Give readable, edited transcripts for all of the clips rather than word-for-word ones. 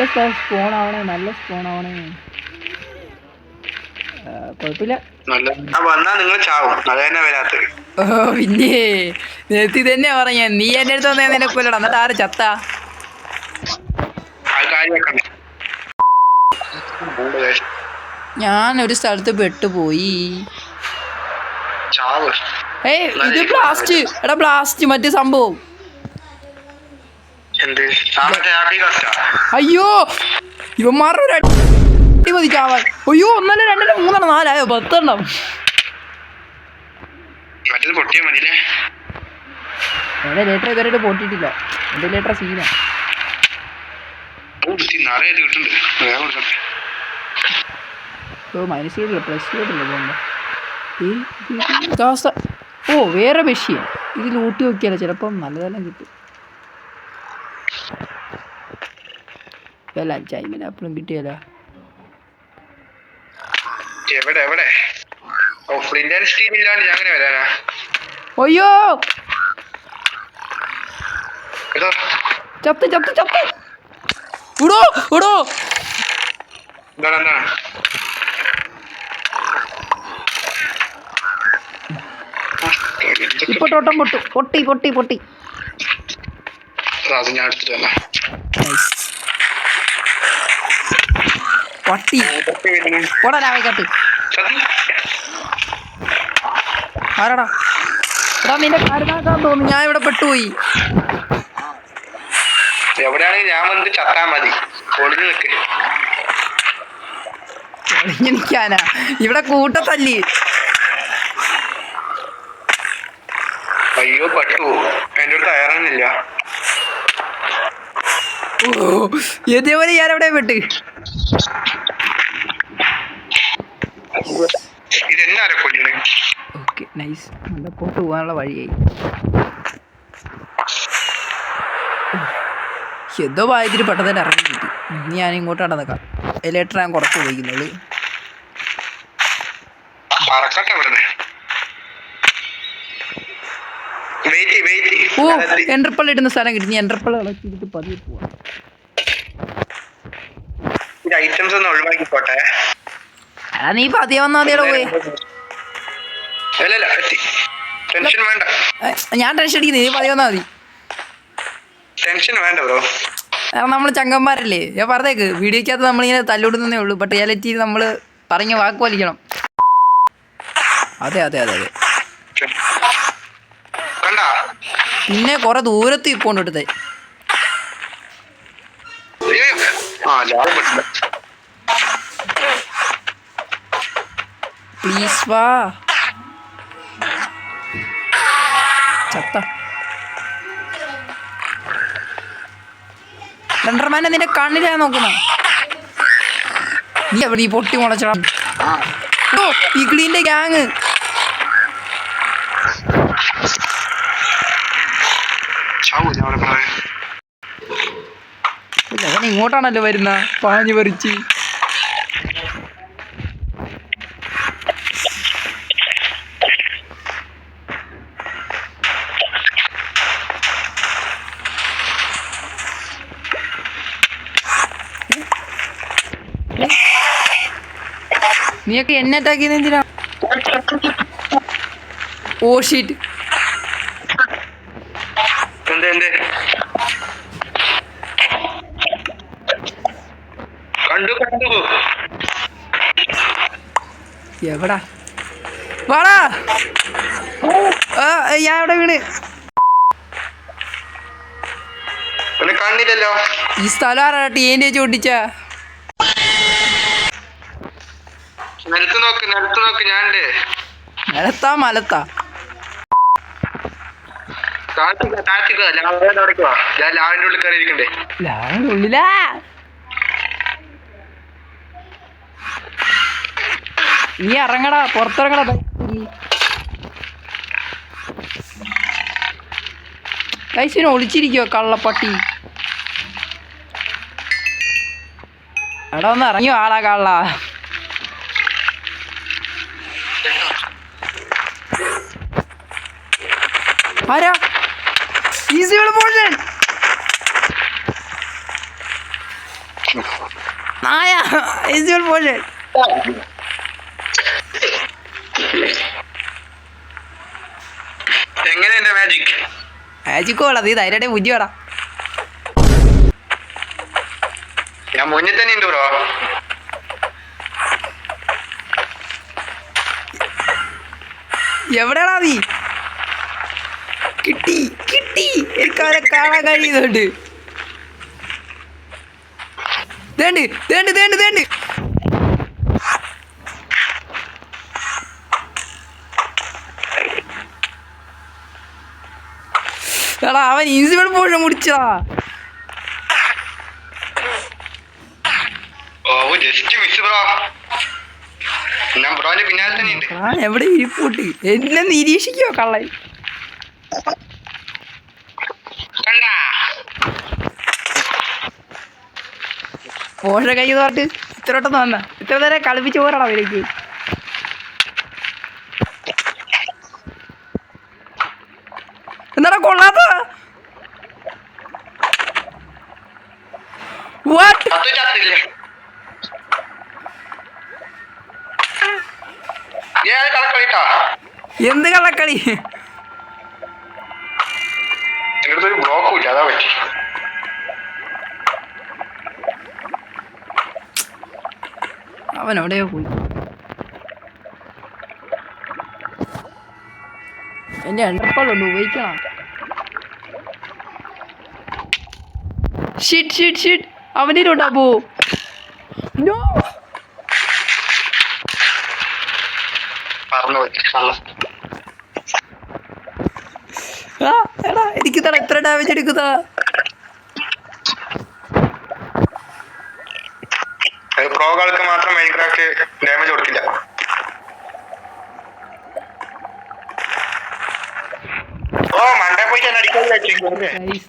നല്ല സ്പോൺ ആവണേ, നല്ല സ്പോൺ ആവണേ. കുഴപ്പമില്ല. ഓ പിന്നെ നേരത്തെ തന്നെ പറഞ്ഞ നീ എന്റെ അടുത്ത് വന്നേ നിനക്കൊല്ലടാ. എന്നിട്ട് ആര് ചത്ത? ഞാൻ ഒരു സ്ഥലത്ത് പെട്ടുപോയി. ഏയ് ഇത് ബ്ലാസ്റ്റ്. എടാ ബ്ലാസ്റ്റ് മറ്റേ സംഭവം. അയ്യോ ഇവന്മാരുടെ മതി ചാവാൻ. അയ്യോ 1 2 3 4 10 എണ്ണം. എന്റെ ലേറ്റർ ഇതുവരെ പൊട്ടിയിട്ടില്ല. എന്റെ ലേറ്റർ സീനാ. മൈനസില്ല പ്ലസിലോട്ടില്ല പോകണ്ട. ഓ വേറെ മെഷീൻ. ഇത് ലൂട്ടി നോക്കിയാലോ ചിലപ്പം നല്ലതെല്ലാം കിട്ടും. വല്ല ചൈമന അപ്പഴും കിട്ടിയല്ലോ. അയ്യോ ചത്ത് ചത്ത് ചത്ത്. ഇടോ ഇടോ ഇപ്പൊ ടോട്ടം പൊട്ടു. പൊട്ടി പൊട്ടി പൊട്ടി. പട്ടി പൊടാനാവട്ടെ. ആരാടാ? എടാ നിന്റെ കരുതാക്കാൻ തോന്നുന്നു. ഞാൻ ഇവിടെ പെട്ടുപോയി. എവിടെയാണെങ്കിൽ ഞാൻ വന്നിട്ട് ചത്താ മതി. ഒളിഞ്ഞിരിക്കാനാ ഇവിടെ കൂട്ടത്തല്ലി. അയ്യോ പട്ടു എന്റെ അടുത്ത് അയറാനില്ല. ഓ ഇതേപോലെ ഞാൻ എവിടെ പെട്ട്. ഇതെന്നാരെ കൊല്ലണേ? Okay nice. നല്ല പോട്ട് പോകാനുള്ള വഴിയായി. എന്തോ ഭാഗ്യത്തിന് പെട്ടെന്ന് ഇറങ്ങി കിട്ടി. ഇനി ഞാൻ ഇങ്ങോട്ട് നടന്നേക്കാം. ലേറ്റർ ഞാൻ കുറച്ച് ഉപയോഗിക്കുന്നുള്ളൂ. ഓ എൻട്രപ്പൾ ഇടുന്ന സ്ഥലം കിട്ടി. എൻട്രപ്പൾ ഇളക്കിയിട്ട് പതിയെ പോവാം. ഐറ്റംസ് ഒന്ന് ഒഴിവാക്കി പോട്ടെ. നീ പതിയെ വന്നാ മതിയോ? പോയി ഞാൻ ടെൻഷൻ അടിക്കുന്നു. നീ പതിയെ വന്നാ മതി. ടെൻഷൻ വേണ്ട ബ്രോ. കാരണം നമ്മൾ ചങ്കന്മാരല്ലേ. ഞാൻ പറഞ്ഞേക്ക് വീഡിയോക്കകത്ത് നമ്മളിങ്ങനെ തല്ലുവിടുന്നേ ഉള്ളൂ. ബട്ട് റിയാലിറ്റിയിൽ നമ്മൾ പറഞ്ഞ വാക്ക് പാലിക്കണം. അതെ അതെ അതെ അതെ. പിന്നെ കൊറേ ദൂരത്ത് ഇപ്പോണ്ട് എടുത്തേ. പ്ലീസ് വാ. ചത്ത രണ്ടർമാനെ നിന്റെ കണ്ണിലാ നോക്കുന്ന. നീ എവിടെ ഈ പൊട്ടി മുളച്ചടാ? ഓ പിഗ്ലിന്റെ ഗ്യാങ്. അവൻ ഇങ്ങോട്ടാണല്ലോ വരുന്ന. പാഞ്ഞു പറിച്ച് നീയൊക്കെ എന്നെ അറ്റാക്ക് ചെയ്യുന്ന എന്തിനാ? ഓ ഷീറ്റ്. എവിടാ വാടാ. ഞാൻ എവിടെ വീണ്? കണ്ടില്ലല്ലോ. ഈ സ്ഥലം ആരാ ടീൻ്റെ ചോട്ടിച്ച? നിലത്താ മലത്താ? ഉള്ളിലാ. നീ ഇറങ്ങടാ, പുറത്തിറങ്ങടാ. കൈസിനെ ഒളിച്ചിരിക്കോ കള്ളപ്പട്ടി. എടാ ഒന്ന് ഇറങ്ങിയോ ആളാ കള്ള. ആരാ? Easy motion. നായ ഇൻവിസിബിൾ പോഷൻ. എങ്ങനെ എന്റെ മാജിക്? മാജിക്കോളാ നീ ധൈര്യടെ ബുദ്ധി വേടാ. ഞാൻ മുന്നിൽ തന്നെ ഉണ്ട് ബ്രോ. എവിടെയാണാ നീ? കിട്ടി കിട്ടി, എനിക്ക് അവരെ കാണാൻ കഴിയുന്നുണ്ട്. തേണ്ട് തേണ്ട് തേണ്ട് തേണ്ട്. എടാ അവൻ ഇൻസിബിൾ പോഷൻ മുടിച്ചതാ. ഓ ജസ്റ്റ് മിസ് ബ്രോ. ഞാൻ ബ്രോന്റെ പിന്നാലെ തന്നെ ഉണ്ട്. ഞാൻ എവിടെ ഇരിപ്പൂട്ട് എന്നെ നിരീക്ഷിക്കോ കള്ളൻ. പോഷ കൈ തോട്ട് ഇത്രയോട്ടൊന്ന് വന്ന ഇത്ര നേരം കളിപ്പിച്ച് പോരാടാ അവർക്ക്. എന്താടാ കൊള്ളാത്ത വാട്ട്? എന്ത് കള്ളക്കളി? ഒരു ബ്ലോക്കും ഇല്ല, അതാ പറ്റി. അവൻ എവിടെയോ പോയി. എന്റെ എണ്ണപ്പാടുണ്ട് ഉപയോഗിക്കണം. ഷിറ്റ് ഷിറ്റ് ഷിറ്റ്, അവൻ്റെ ഉണ്ടാവോ? നോ, എടാ എനിക്ക് തന്നെ എത്ര ഡാമേജ് എടുക്കുന്നതാ. പ്രോകൾക്ക് മാത്രം മൈൻക്രാഫ്റ്റ് ഡാമേജ് കൊടുക്കില്ല. ഓ മണ്ടേ പോയി അടിക്കാൻ.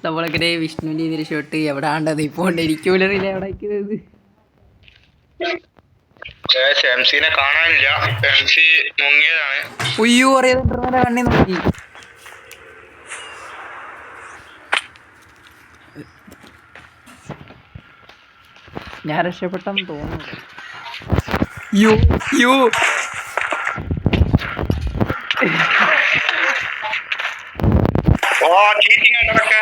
നമ്മളിങ്ങനെ വിഷ്ണുവിന്റെ ഇതിന് ഷോട്ട് എവിടെ ആണ്ടത് ഇപ്പൊ ഇരിക്കൂലറിയില്ല എവിടെ അയക്കുന്നത്. എംസിനെ കാണാനില്ല, എംസി മുങ്ങിയതാണ്. ഉയ്യോ അറിയാതെ കണ്ണി നോക്കി. ഞാൻ രക്ഷപ്പെട്ടെന്ന് തോന്നുന്നു. യോ യോ ഓ ചീറ്റിംഗ് ആയിട്ടൊക്കെ.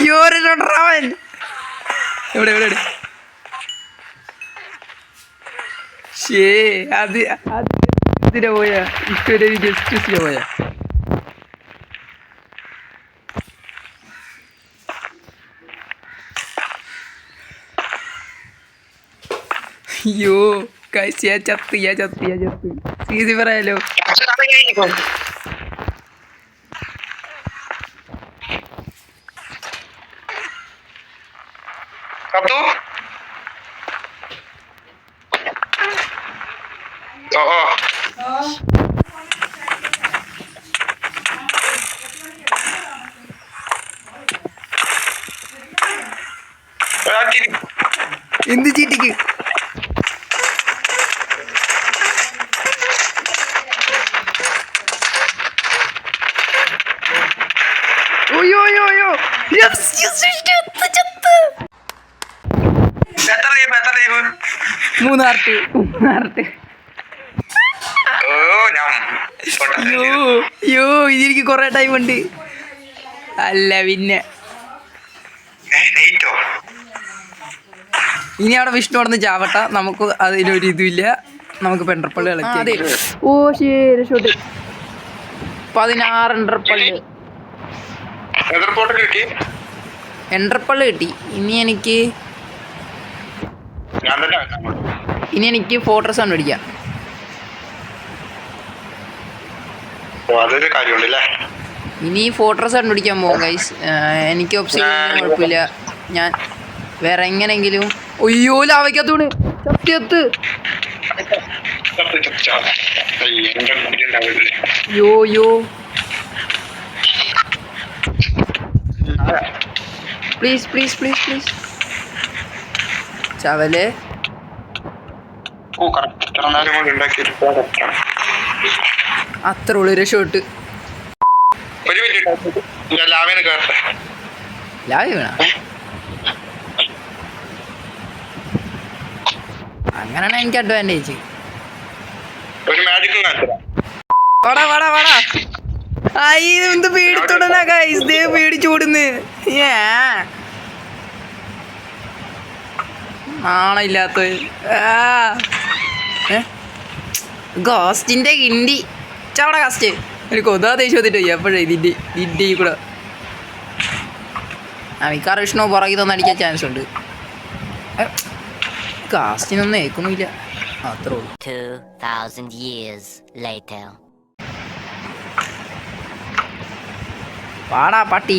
യോ രക്ഷപ്പെട്ടവൻ. എവിടെ എവിടെ എവിടെ? ശേ അത് ഇതിനെ പോയാ ഇഷ്ടം ജസ്റ്റിസിനെ പോയാ. അയ്യോ കഴിച്ച് ഞാൻ ചത്ത് സീസി പറയാലോ. എന്ത് ചീറ്റിക്ക്? മൂന്നാർട്ട് യോ ഇതെനിക്ക് കൊറേ ടൈം ഉണ്ട്. അല്ല പിന്നെ ഇനി അവിടെ വിഷ്ണു അവിടെ ചാവട്ട, നമുക്ക് അതിലൊരു ഇതുമില്ല. നമുക്ക് പെണ്ടർപ്പള്ളി കളിക്കാം. ഓ ശരി ഷോട്ട് 16 എൻഡർപ്പള്ളി കിട്ടി. ഇനി എനിക്ക് ഫോർട്രസ് കണ്ടുപിടിക്കാം. ഇനി ഫോർട്രസ് കണ്ടുപിടിക്കാൻ പോകും ഗൈസ്. എനിക്ക് ഒബ്സിഡിയൻ കുഴപ്പമില്ല. ഞാൻ വേറെ എങ്ങനെങ്കിലും ഒയ്യോ ലാവയ്ക്കത്തോണ് സത്യത്ത് യോ യോ പ്ലീസ് പ്ലീസ് പ്ലീസ് പ്ലീസ് ചവല്. അത്ര ഉള്ളൊരു ഷോട്ട്. ഞാൻ ലാവേനെ കയറട്ടെ. ലാവി വീണ അങ്ങനെയാണ് എനിക്ക് അഡ്വാൻറ്റേജ്. ഒരു മാജിക്കും കാണിച്ചതാ. വാടാ വാടാ വാടാ. എന്ത് പേടിത്തോടനാ ഗൈസ്, ദേ പേടിച്ചോടുന്ന്. ആണില്ലാത്ത ഗോസ്റ്റിന്റെ കിണ്ടി ചവട കാസ്റ്റ് ഒരു കൊതാ ദേഷ്യം വന്നിട്ട് എപ്പോഴേ ഇതിൻ്റെ ഈ കൂടെ മിക്കാറ് വിഷ്ണു പുറകിൽ തന്നെ അടിക്കാൻ ചാൻസ് ഉണ്ട്. കാസ്റ്റിനൊന്നും ഏക്കൊന്നുമില്ല, അത്രേ ഉള്ളൂ. 2000 years later. പാടാ പട്ടി.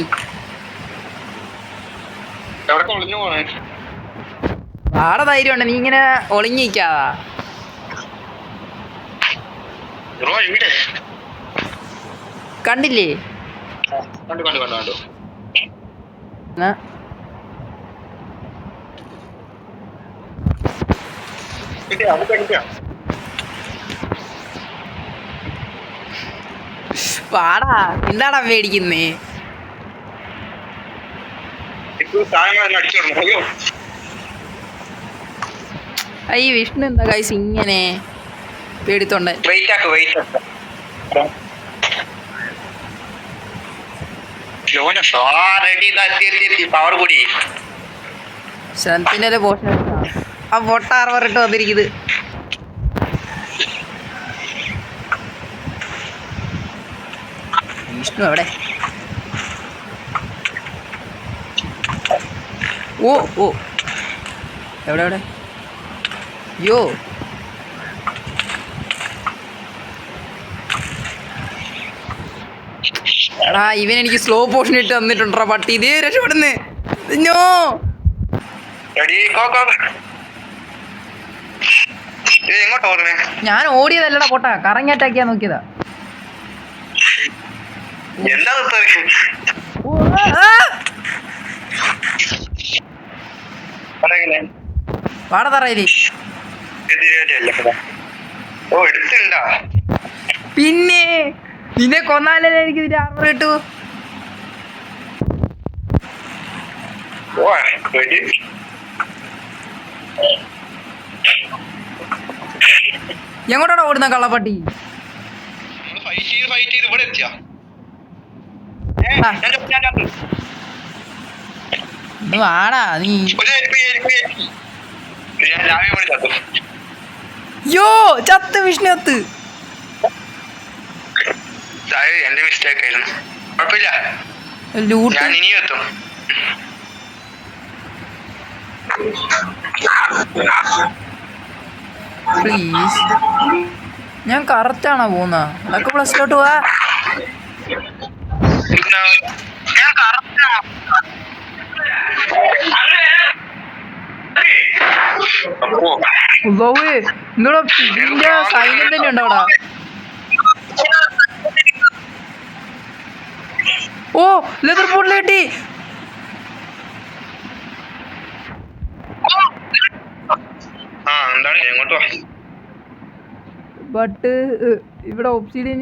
എവിടെ ഒളിഞ്ഞു പോണേ? പാട ധൈര്യം ഉണ്ട്, നീ ഇങ്ങനെ ഒളിഞ്ഞിരിക്കാതാ. ബ്രോ ഇവിടെ കണ്ടില്ലേ? കണ്ടു കണ്ടു കണ്ടു കണ്ടു. എന്നാ അത് കണ്ടിട്ടാ. പാടാ, എന്താടാ പേടിക്കുന്നേ? ഇപ്പോൾ സാധനം അടിച്ചു വിടണം. അയ്യോ ഈ വിഷ്ണു എന്താ ഗൈസ് ഇങ്ങനെ പേടിത്തോണ്ട്? വെയിറ്റ് ആക്ക്, വെയിറ്റ് ആക്ക്. പവർ കൂടി ശരത്തിന്റെ ഒരു പോഷൻ ആ പൊട്ടാർ പറഞ്ഞിട്ട് വന്നിരിക്കുന്നത്. വിഷ്ണു എവിടെ? ഓ ഓ എവിടെ എവിടെ? യോ എടാ ഇവൻ എനിക്ക് സ്ലോ പോഷൻ ഇട്ട് തന്നിട്ടുണ്ടാ പട്ടി. ഇതേ രക്ഷപ്പെടുന്നേ. നോ എങ്ങോട്ടാ ഓർമ്മേ? ഞാൻ ഓടിയതല്ലടാ പൊട്ടാ, കറങ്ങി അറ്റാക്കിയാ നോക്കിയതാ. എന്താ ഓ, ആ. പാട തറയില് ഓ എടുത്തിണ്ടാ? പിന്നെ നിന്നെ കൊന്നാലല്ലേ എനിക്ക് ഇതിന്റെ ആർമർ കിട്ടൂ. ഓ വെടി എങ്ങോട്ടാണ് ഓടുന്ന കള്ളപ്പട്ടി? ഫൈറ്റ് ചെയ്ത് ഇവിടെ എത്തിയാ? വാടാ നീ. ഞാൻ രാവിലെ കൂടി ചത്തു. യോ ചത്ത് വിഷ്ണു ചത്ത്. എന്റെ മിസ്റ്റേക്ക് ആയിരുന്നു, കുഴപ്പമില്ല. ലൂട്ട് ഞാൻ ഇനിയും എത്തും. പ്ലീസ്. ഞാൻ കറക്റ്റാണോ പോകുന്ന? അതൊക്കെ പ്ലസിലോട്ട് പോവാ. ഞാൻ കറക്റ്റാ. എന്തോടാ ഇതിന്റെ സൈന്യം തന്നെ ഉണ്ടോ അവിടെ? ഓ ലെതർ ബോട്ടിൽ കിട്ടി. ബട്ട് ഇവിടെ ഒബ്സിഡിയൻ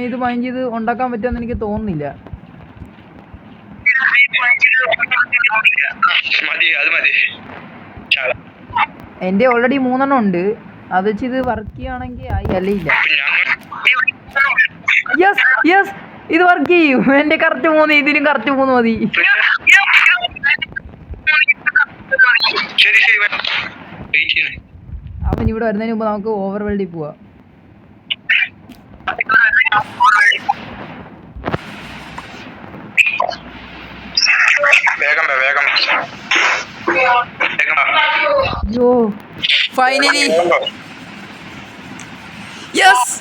ഇത് മൈൻഡ് ചെയ്ത് ഉണ്ടാക്കാൻ പറ്റുമെന്ന് എനിക്ക് തോന്നുന്നില്ല. എൻ്റെ ഓൾറെഡി 3 ഉണ്ട്. അത് വെച്ച് ഇത് വർക്ക് ചെയ്യുകയാണെങ്കിൽ ആയി, അല്ലേ ഇല്ല. യെസ് യെസ് ഇത് വർക്ക് ചെയ്യും. എൻ്റെ കറക്റ്റ് 3, ഇതിനും കറക്റ്റ് 3 മതി. അവൻ ഇവിടെ വരുന്നതിന് മുമ്പ് നമുക്ക് ഓവർ വേൾഡിൽ പോവാം. യോ ഫൈനലി യെസ്.